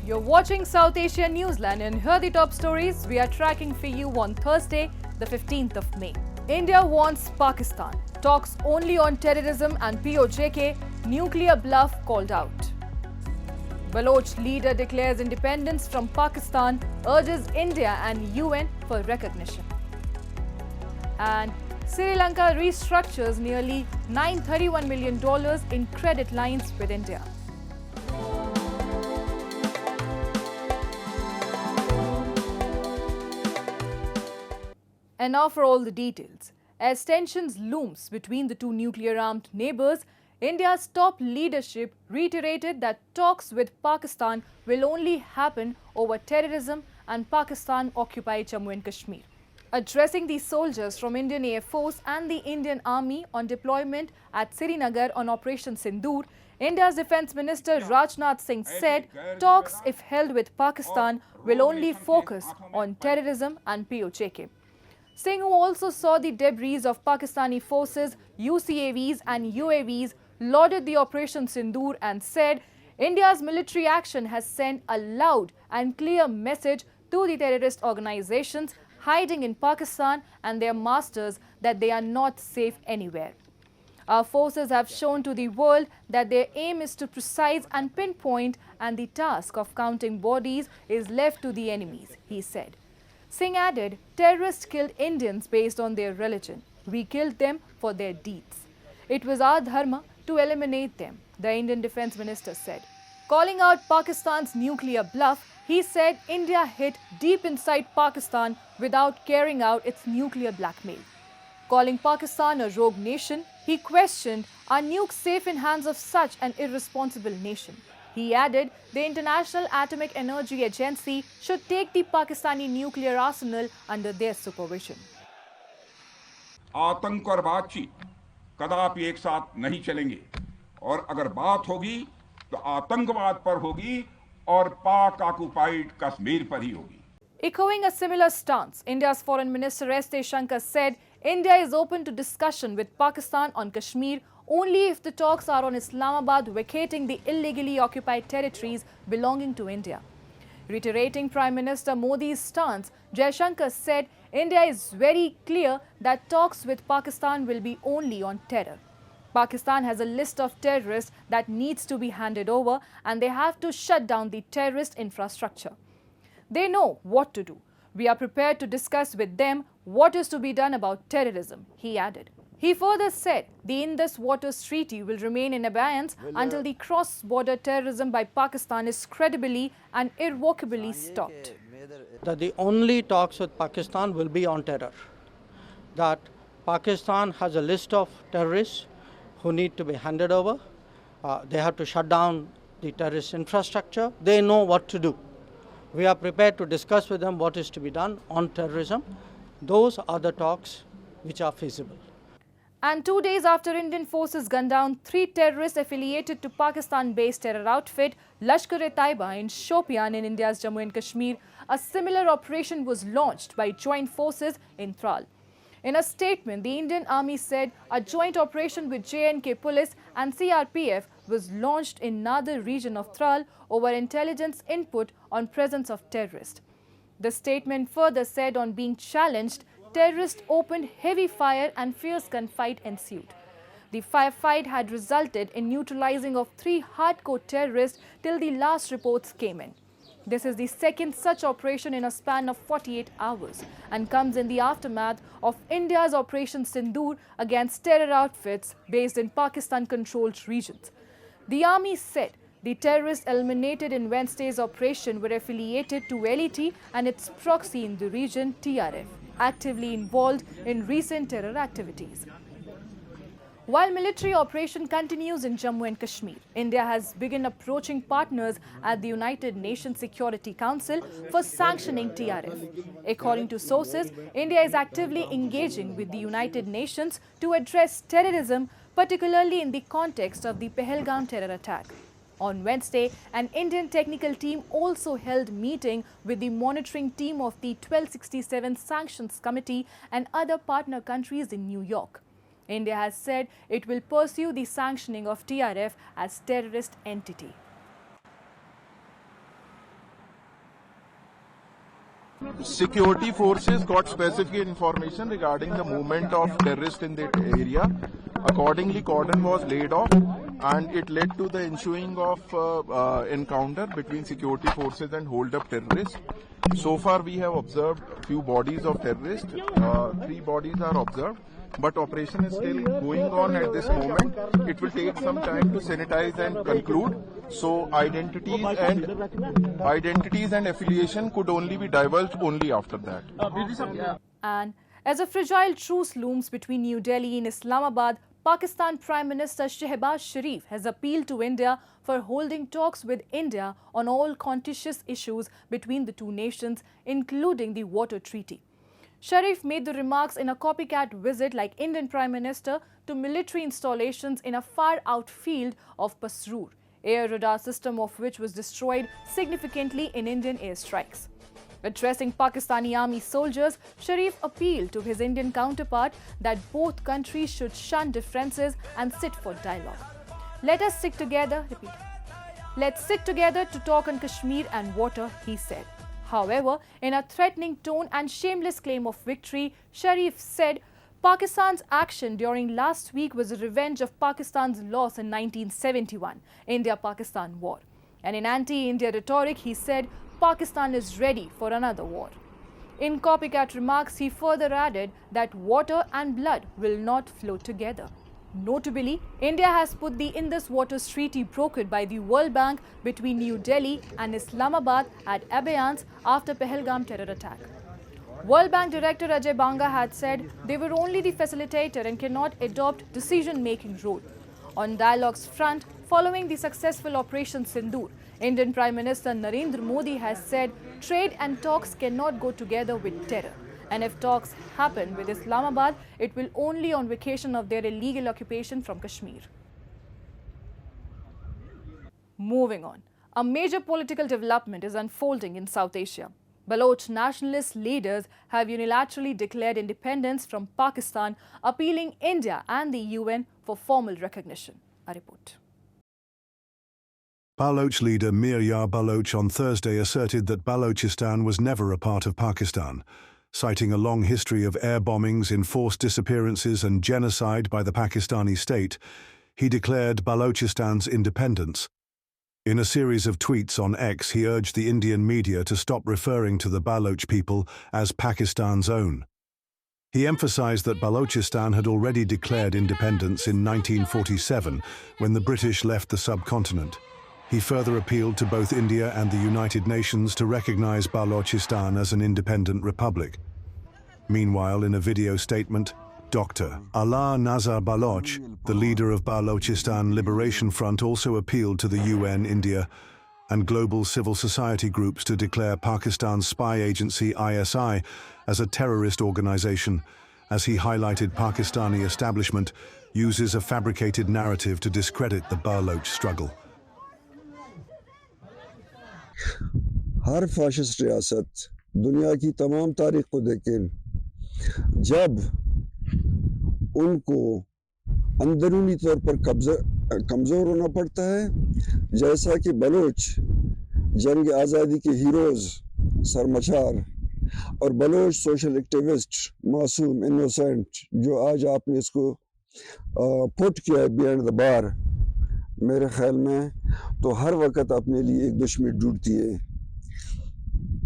You're watching South Asia Newsline and here are the top stories we are tracking for you on Thursday, the 15th of May. India wants Pakistan. Talks only on terrorism and POJK. Nuclear bluff called out. Baloch leader declares independence from Pakistan, urges India and UN for recognition. And Sri Lanka restructures nearly $931 million in credit lines with India. And now for all the details. As tensions looms between the two nuclear-armed neighbours, India's top leadership reiterated that talks with Pakistan will only happen over terrorism and Pakistan-occupied Jammu and Kashmir. Addressing the soldiers from Indian Air Force and the Indian Army on deployment at Srinagar on Operation Sindoor, India's Defence Minister Rajnath Singh said talks, if held with Pakistan, will only focus on terrorism and POJK. Singh, who also saw the debris of Pakistani forces, UCAVs and UAVs, lauded the Operation Sindoor and said India's military action has sent a loud and clear message to the terrorist organizations hiding in Pakistan and their masters that they are not safe anywhere. Our forces have shown to the world that their aim is to precise and pinpoint, and the task of counting bodies is left to the enemies, he said. Singh added, terrorists killed Indians based on their religion. We killed them for their deeds. It was our dharma to eliminate them, the Indian Defence Minister said. Calling out Pakistan's nuclear bluff, he said India hit deep inside Pakistan without carrying out its nuclear blackmail. Calling Pakistan a rogue nation, he questioned, are nukes safe in hands of such an irresponsible nation? He added the International Atomic Energy Agency should take the Pakistani nuclear arsenal under their supervision. आतंक और बातचीत कदापि एक साथ नहीं चलेंगे और अगर बात होगी तो आतंकवाद पर होगी और पाक ऑक्युपाइड कश्मीर पर ही होगी. Echoing a similar stance, India's Foreign Minister S. Jaishankar said India is open to discussion with Pakistan on Kashmir only if the talks are on Islamabad vacating the illegally occupied territories belonging to India. Reiterating Prime Minister Modi's stance, Jaishankar said India is very clear that talks with Pakistan will be only on terror. Pakistan has a list of terrorists that needs to be handed over and they have to shut down the terrorist infrastructure. They know what to do. We are prepared to discuss with them what is to be done about terrorism, he added. He further said the Indus Waters Treaty will remain in abeyance until the cross-border terrorism by Pakistan is credibly and irrevocably stopped. That the only talks with Pakistan will be on terror. That Pakistan has a list of terrorists who need to be handed over. They have to shut down the terrorist infrastructure. They know what to do. We are prepared to discuss with them what is to be done on terrorism. Those are the talks which are feasible. And 2 days after Indian forces gunned down 3 terrorists affiliated to Pakistan-based terror outfit Lashkar-e-Taiba in Shopian in India's Jammu and Kashmir, a similar operation was launched by joint forces in Tral. In a statement, the Indian Army said a joint operation with J&K Police and CRPF was launched in another region of Tral over intelligence input on presence of terrorists. The statement further said on being challenged, terrorists opened heavy fire and fierce gunfight ensued. The firefight had resulted in neutralizing of 3 hardcore terrorists till the last reports came in. This is the second such operation in a span of 48 hours and comes in the aftermath of India's Operation Sindoor against terror outfits based in Pakistan-controlled regions. The army said the terrorists eliminated in Wednesday's operation were affiliated to LET and its proxy in the region, TRF, actively involved in recent terror activities. While military operation continues in Jammu and Kashmir, India has begun approaching partners at the United Nations Security Council for sanctioning TRF. According to sources, India is actively engaging with the United Nations to address terrorism, particularly in the context of the Pahalgam terror attack. On Wednesday, an Indian technical team also held meeting with the monitoring team of the 1267 Sanctions Committee and other partner countries in New York. India has said it will pursue the sanctioning of TRF as terrorist entity. security forces got specific information regarding the movement of terrorists in that area. Accordingly, cordon was laid off, and it led to the ensuing of encounter between security forces and hold-up terrorists. So far, we have observed few bodies of terrorists. 3 bodies are observed, but operation is still going on at this moment. It will take some time to sanitize and conclude. So identities and affiliation could only be divulged only after that. And as a fragile truce looms between New Delhi and Islamabad, Pakistan Prime Minister Shehbaz Sharif has appealed to India for holding talks with India on all contentious issues between the two nations, including the water treaty. Sharif made the remarks in a copycat visit like Indian Prime Minister to military installations in a far-out field of Pasroor, air radar system of which was destroyed significantly in Indian airstrikes. Addressing Pakistani army soldiers, Sharif appealed to his Indian counterpart that both countries should shun differences and sit for dialogue. Let us sit together, repeat. Let's sit together to talk on Kashmir and water, he said. However, in a threatening tone and shameless claim of victory, Sharif said Pakistan's action during last week was a revenge of Pakistan's loss in 1971 India-Pakistan war. And in anti-India rhetoric, he said Pakistan is ready for another war. In copycat remarks, he further added that water and blood will not flow together. Notably, India has put the Indus Waters Treaty brokered by the World Bank between New Delhi and Islamabad at abeyance after Pahalgam terror attack. World Bank Director Ajay Banga had said they were only the facilitator and cannot adopt decision-making role. On dialogue's front, following the successful Operation Sindoor, Indian Prime Minister Narendra Modi has said trade and talks cannot go together with terror. And if talks happen with Islamabad, it will only on vacation of their illegal occupation from Kashmir. Moving on, a major political development is unfolding in South Asia. Baloch nationalist leaders have unilaterally declared independence from Pakistan, appealing India and the UN for formal recognition. A report. Baloch leader Mir Yar Baloch on Thursday asserted that Balochistan was never a part of Pakistan, citing a long history of air bombings, enforced disappearances and genocide by the Pakistani state. He declared Balochistan's independence. In a series of tweets on X, he urged the Indian media to stop referring to the Baloch people as Pakistan's own. He emphasized that Balochistan had already declared independence in 1947 when the British left the subcontinent. He further appealed to both India and the United Nations to recognize Balochistan as an independent republic. Meanwhile, in a video statement, Dr. Allah Nazar Baloch, the leader of Balochistan Liberation Front, also appealed to the UN, India, and global civil society groups to declare Pakistan's spy agency ISI as a terrorist organization, as he highlighted Pakistani establishment uses a fabricated narrative to discredit the Baloch struggle. Her fascist रियासत दुनिया की तमाम तारीख को देखें, जब उनको अंदरूनी तौर पर कमज़ोर होना पड़ता है, जैसा कि बलोच जंग आज़ादी के हीरोज़ सरमचार और बलोच सोशल एक्टिविस्ट मासूम इनोसेंट जो आज आपने इसको पुट किया है बिहाइंड द बार, मेरे ख्याल में तो हर वक्त अपने लिए एक दुश्मनी ढूंढती है।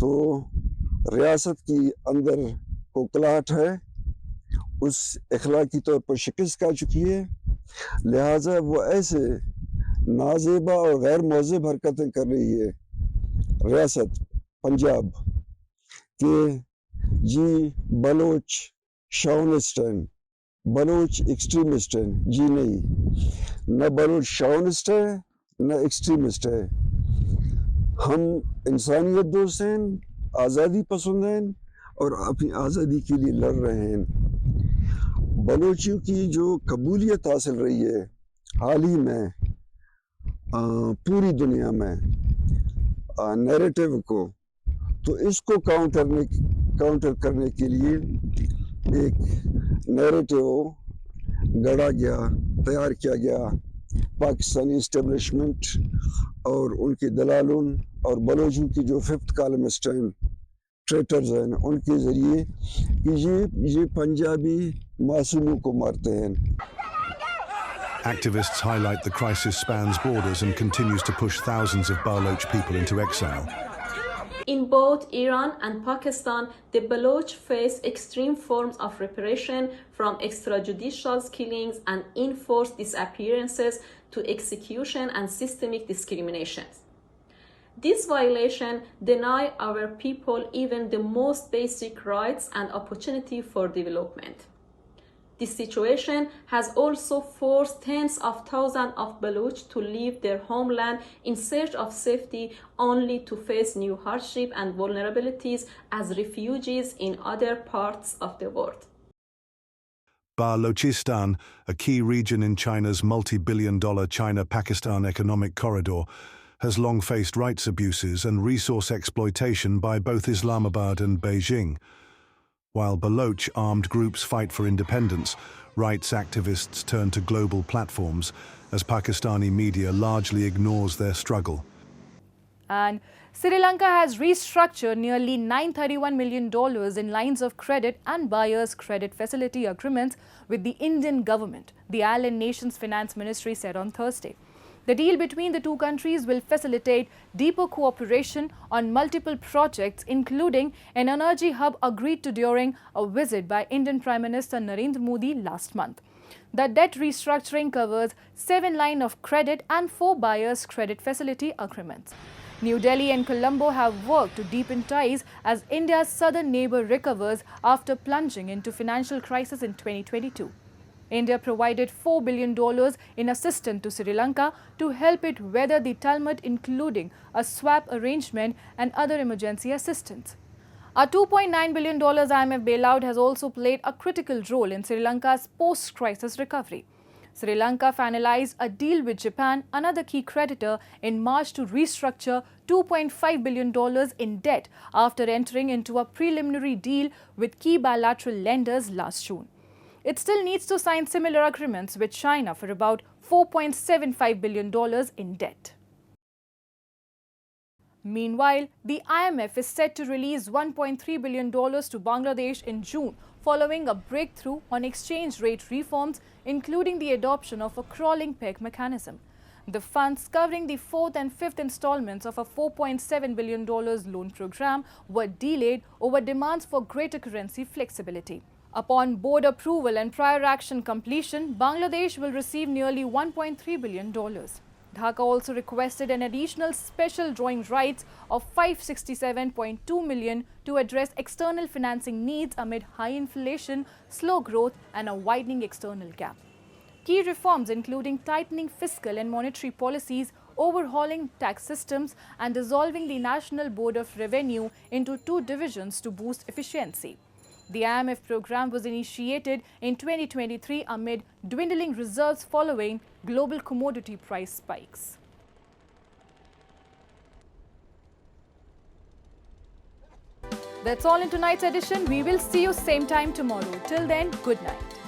तो रियासत की अंदर कोकलाहट है, उस अखलाकी तौर पर शिकस्त खा चुकी है, लिहाजा वो ऐसे नाजेबा और गैर मौज़ब हरकतें कर रही है रियासत पंजाब कि जी बलोच शॉविनिस्ट हैं, बलोच एक्सट्रीमिस्ट हैं। जी नहीं, न बलोच शॉविनिस्ट है न एक्सट्रीमिस्ट है। हम इंसानियत दोस्त हैं, आज़ादी पसंद हैं और अपनी आज़ादी के लिए लड़ रहे हैं। बलोचियों की जो कबूलियत हासिल रही है हाल ही में पूरी दुनिया में नैरेटिव को, तो इसको काउंटर करने के लिए एक नैरेटिव गढ़ा गया, तैयार किया गया पाकिस्तानी इस्टेब्लिशमेंट और उनके दलालों और बलोचों की जो फिफ्थ कॉलमिस्ट हैं ट्रेटर्स हैं उनके ज़रिए कि ये पंजाबी मासूमों को मारते हैं. Activists highlight the crisis spans borders and continues to push thousands of Baloch people into exile. In both Iran and Pakistan, the Baloch face extreme forms of repression, from extrajudicial killings and enforced disappearances to execution and systemic discriminations. These violations deny our people even the most basic rights and opportunity for development. This situation has also forced tens of thousands of Baloch to leave their homeland in search of safety, only to face new hardship and vulnerabilities as refugees in other parts of the world. Balochistan, a key region in China's multi-billion-dollar China-Pakistan economic corridor, has long faced rights abuses and resource exploitation by both Islamabad and Beijing. While Baloch armed groups fight for independence, rights activists turn to global platforms as Pakistani media largely ignores their struggle. And Sri Lanka has restructured nearly $931 million in lines of credit and buyers' credit facility agreements with the Indian government, the island nation's finance ministry said on Thursday. The deal between the two countries will facilitate deeper cooperation on multiple projects, including an energy hub agreed to during a visit by Indian Prime Minister Narendra Modi last month. The debt restructuring covers 7 lines of credit and 4 buyers' credit facility agreements. New Delhi and Colombo have worked to deepen ties as India's southern neighbor recovers after plunging into financial crisis in 2022. India provided $4 billion in assistance to Sri Lanka to help it weather the tumult, including a swap arrangement and other emergency assistance. A $2.9 billion IMF bailout has also played a critical role in Sri Lanka's post-crisis recovery. Sri Lanka finalized a deal with Japan, another key creditor, in March to restructure $2.5 billion in debt after entering into a preliminary deal with key bilateral lenders last June. It still needs to sign similar agreements with China for about $4.75 billion in debt. Meanwhile, the IMF is set to release $1.3 billion to Bangladesh in June, following a breakthrough on exchange rate reforms, including the adoption of a crawling peg mechanism. The funds, covering the 4th and 5th installments of a $4.7 billion loan program, were delayed over demands for greater currency flexibility. Upon board approval and prior action completion, Bangladesh will receive nearly $1.3 billion. Dhaka also requested an additional special drawing rights of $567.2 million to address external financing needs amid high inflation, slow growth and a widening external gap. Key reforms including tightening fiscal and monetary policies, overhauling tax systems and dissolving the National Board of Revenue into 2 divisions to boost efficiency. The IMF program was initiated in 2023 amid dwindling reserves following global commodity price spikes. That's all in tonight's edition. We will see you same time tomorrow. Till then, good night.